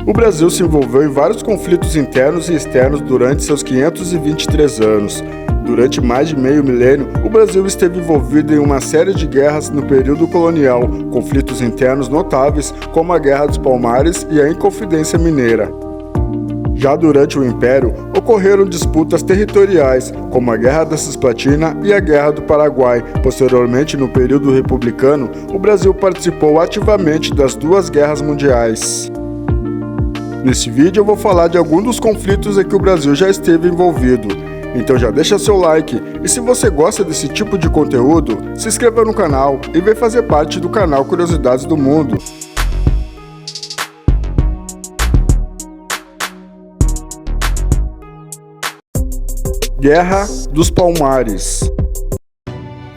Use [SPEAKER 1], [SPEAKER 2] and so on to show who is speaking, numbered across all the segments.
[SPEAKER 1] O Brasil se envolveu em vários conflitos internos e externos durante seus 523 anos. Durante mais de meio milênio, o Brasil esteve envolvido em uma série de guerras no período colonial, conflitos internos notáveis como a Guerra dos Palmares e a Inconfidência Mineira. Já durante o Império, ocorreram disputas territoriais, como a Guerra da Cisplatina e a Guerra do Paraguai. Posteriormente, no período republicano, o Brasil participou ativamente das duas guerras mundiais. Nesse vídeo eu vou falar de alguns dos conflitos em que o Brasil já esteve envolvido. Então já deixa seu like, e se você gosta desse tipo de conteúdo, se inscreva no canal e vem fazer parte do canal Curiosidades do Mundo. Guerra dos Palmares.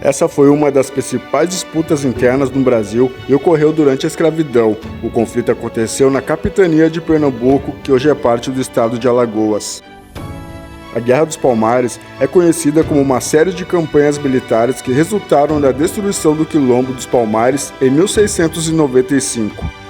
[SPEAKER 1] Essa foi uma das principais disputas internas no Brasil e ocorreu durante a escravidão. O conflito aconteceu na capitania de Pernambuco, que hoje é parte do estado de Alagoas. A Guerra dos Palmares é conhecida como uma série de campanhas militares que resultaram da destruição do Quilombo dos Palmares em 1695.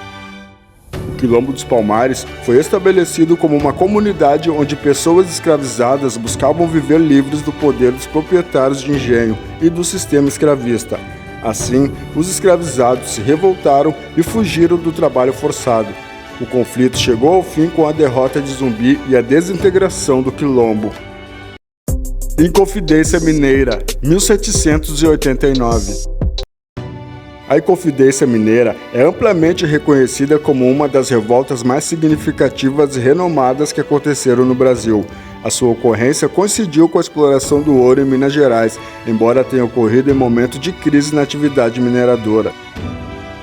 [SPEAKER 1] O Quilombo dos Palmares foi estabelecido como uma comunidade onde pessoas escravizadas buscavam viver livres do poder dos proprietários de engenho e do sistema escravista. Assim, os escravizados se revoltaram e fugiram do trabalho forçado. O conflito chegou ao fim com a derrota de Zumbi e a desintegração do Quilombo. Inconfidência Mineira, 1789. A Inconfidência Mineira é amplamente reconhecida como uma das revoltas mais significativas e renomadas que aconteceram no Brasil. A sua ocorrência coincidiu com a exploração do ouro em Minas Gerais, embora tenha ocorrido em momento de crise na atividade mineradora.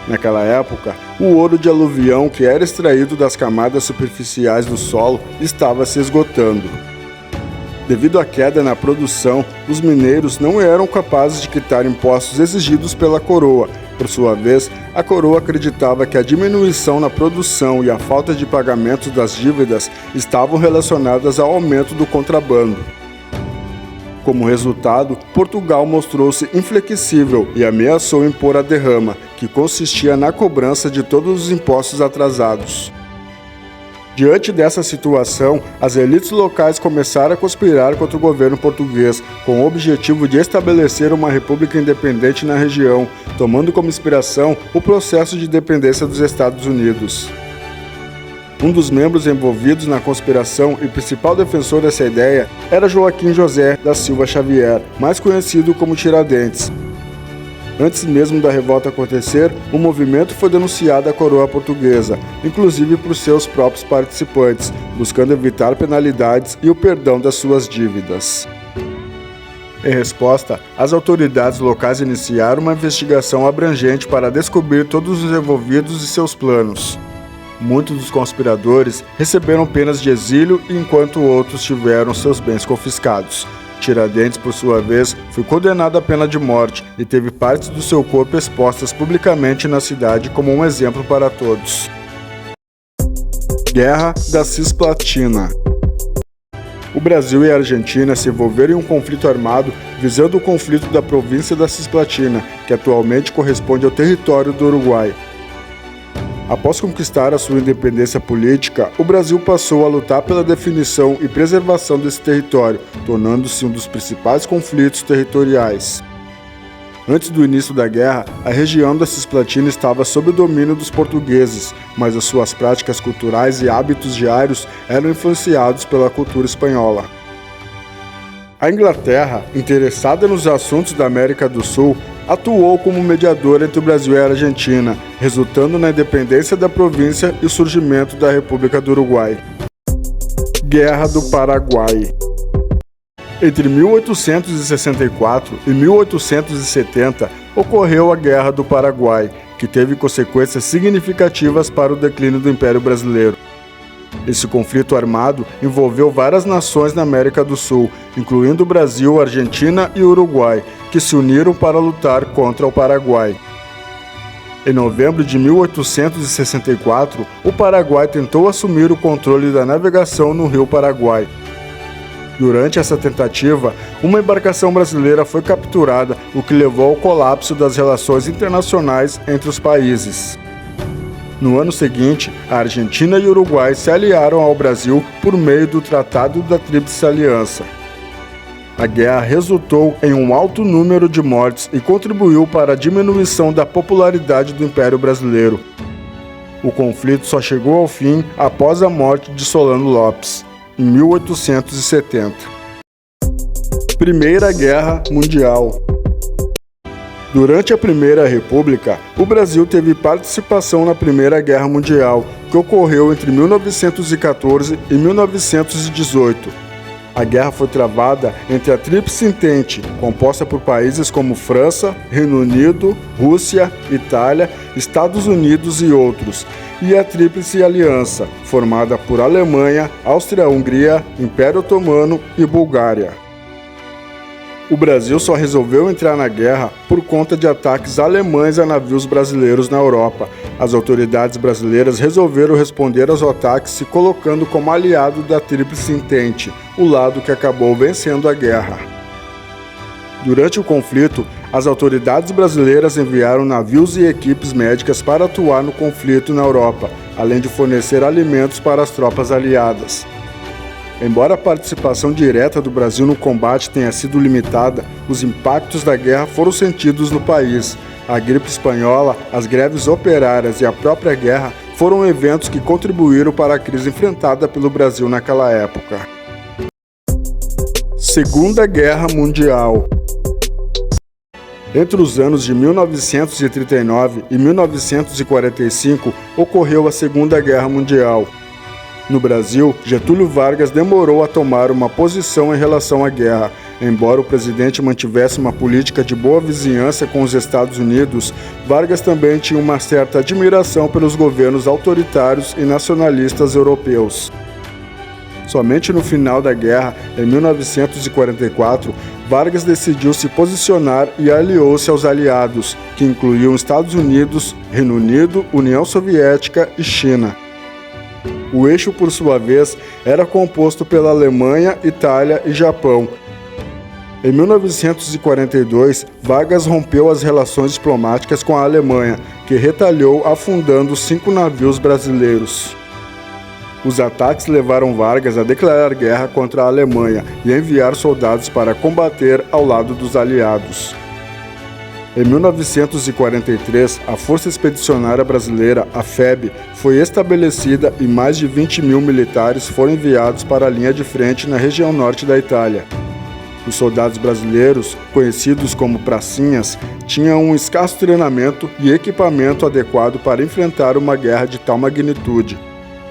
[SPEAKER 1] Naquela época, o ouro de aluvião que era extraído das camadas superficiais do solo estava se esgotando. Devido à queda na produção, os mineiros não eram capazes de quitar impostos exigidos pela coroa. Por sua vez, a coroa acreditava que a diminuição na produção e a falta de pagamento das dívidas estavam relacionadas ao aumento do contrabando. Como resultado, Portugal mostrou-se inflexível e ameaçou impor a derrama, que consistia na cobrança de todos os impostos atrasados. Diante dessa situação, as elites locais começaram a conspirar contra o governo português, com o objetivo de estabelecer uma república independente na região, tomando como inspiração o processo de independência dos Estados Unidos. Um dos membros envolvidos na conspiração e principal defensor dessa ideia era Joaquim José da Silva Xavier, mais conhecido como Tiradentes. Antes mesmo da revolta acontecer, o movimento foi denunciado à coroa portuguesa, inclusive por seus próprios participantes, buscando evitar penalidades e o perdão das suas dívidas. Em resposta, as autoridades locais iniciaram uma investigação abrangente para descobrir todos os envolvidos e seus planos. Muitos dos conspiradores receberam penas de exílio, enquanto outros tiveram seus bens confiscados. Tiradentes, por sua vez, foi condenado à pena de morte e teve partes do seu corpo expostas publicamente na cidade como um exemplo para todos. Guerra da Cisplatina. O Brasil e a Argentina se envolveram em um conflito armado visando o conflito da província da Cisplatina, que atualmente corresponde ao território do Uruguai. Após conquistar a sua independência política, o Brasil passou a lutar pela definição e preservação desse território, tornando-se um dos principais conflitos territoriais. Antes do início da guerra, a região da Cisplatina estava sob o domínio dos portugueses, mas as suas práticas culturais e hábitos diários eram influenciados pela cultura espanhola. A Inglaterra, interessada nos assuntos da América do Sul, atuou como mediador entre o Brasil e a Argentina, resultando na independência da província e o surgimento da República do Uruguai. Guerra do Paraguai. Entre 1864 e 1870, ocorreu a Guerra do Paraguai, que teve consequências significativas para o declínio do Império Brasileiro. Esse conflito armado envolveu várias nações na América do Sul, incluindo o Brasil, Argentina e Uruguai, que se uniram para lutar contra o Paraguai. Em novembro de 1864, o Paraguai tentou assumir o controle da navegação no Rio Paraguai. Durante essa tentativa, uma embarcação brasileira foi capturada, o que levou ao colapso das relações internacionais entre os países. No ano seguinte, a Argentina e o Uruguai se aliaram ao Brasil por meio do Tratado da Tríplice Aliança. A guerra resultou em um alto número de mortes e contribuiu para a diminuição da popularidade do Império Brasileiro. O conflito só chegou ao fim após a morte de Solano Lopes, em 1870. Primeira Guerra Mundial. Durante a Primeira República, o Brasil teve participação na Primeira Guerra Mundial, que ocorreu entre 1914 e 1918. A guerra foi travada entre a Tríplice Entente, composta por países como França, Reino Unido, Rússia, Itália, Estados Unidos e outros, e a Tríplice Aliança, formada por Alemanha, Áustria-Hungria, Império Otomano e Bulgária. O Brasil só resolveu entrar na guerra por conta de ataques alemães a navios brasileiros na Europa. As autoridades brasileiras resolveram responder aos ataques se colocando como aliado da Tríplice Entente, o lado que acabou vencendo a guerra. Durante o conflito, as autoridades brasileiras enviaram navios e equipes médicas para atuar no conflito na Europa, além de fornecer alimentos para as tropas aliadas. Embora a participação direta do Brasil no combate tenha sido limitada, os impactos da guerra foram sentidos no país. A gripe espanhola, as greves operárias e a própria guerra foram eventos que contribuíram para a crise enfrentada pelo Brasil naquela época. Segunda Guerra Mundial. Entre os anos de 1939 e 1945, ocorreu a Segunda Guerra Mundial. No Brasil, Getúlio Vargas demorou a tomar uma posição em relação à guerra. Embora o presidente mantivesse uma política de boa vizinhança com os Estados Unidos, Vargas também tinha uma certa admiração pelos governos autoritários e nacionalistas europeus. Somente no final da guerra, em 1944, Vargas decidiu se posicionar e aliou-se aos aliados, que incluíam Estados Unidos, Reino Unido, União Soviética e China. O eixo, por sua vez, era composto pela Alemanha, Itália e Japão. Em 1942, Vargas rompeu as relações diplomáticas com a Alemanha, que retaliou afundando 5 navios brasileiros. Os ataques levaram Vargas a declarar guerra contra a Alemanha e enviar soldados para combater ao lado dos aliados. Em 1943, a Força Expedicionária Brasileira, a FEB, foi estabelecida e mais de 20 mil militares foram enviados para a linha de frente na região norte da Itália. Os soldados brasileiros, conhecidos como pracinhas, tinham um escasso treinamento e equipamento adequado para enfrentar uma guerra de tal magnitude.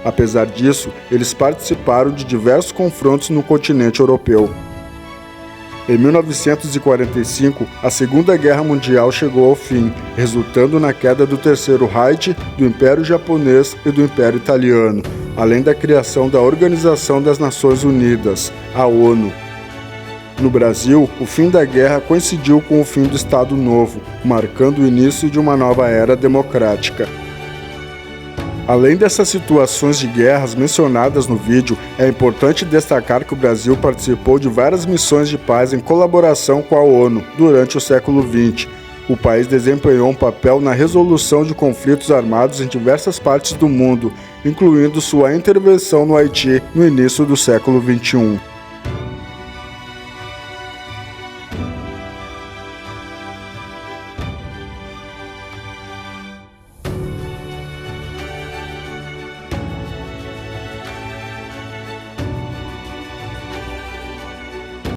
[SPEAKER 1] Apesar disso, eles participaram de diversos confrontos no continente europeu. Em 1945, a Segunda Guerra Mundial chegou ao fim, resultando na queda do Terceiro Reich, do Império Japonês e do Império Italiano, além da criação da Organização das Nações Unidas, a ONU. No Brasil, o fim da guerra coincidiu com o fim do Estado Novo, marcando o início de uma nova era democrática. Além dessas situações de guerras mencionadas no vídeo, é importante destacar que o Brasil participou de várias missões de paz em colaboração com a ONU durante o século XX. O país desempenhou um papel na resolução de conflitos armados em diversas partes do mundo, incluindo sua intervenção no Haiti no início do século XXI.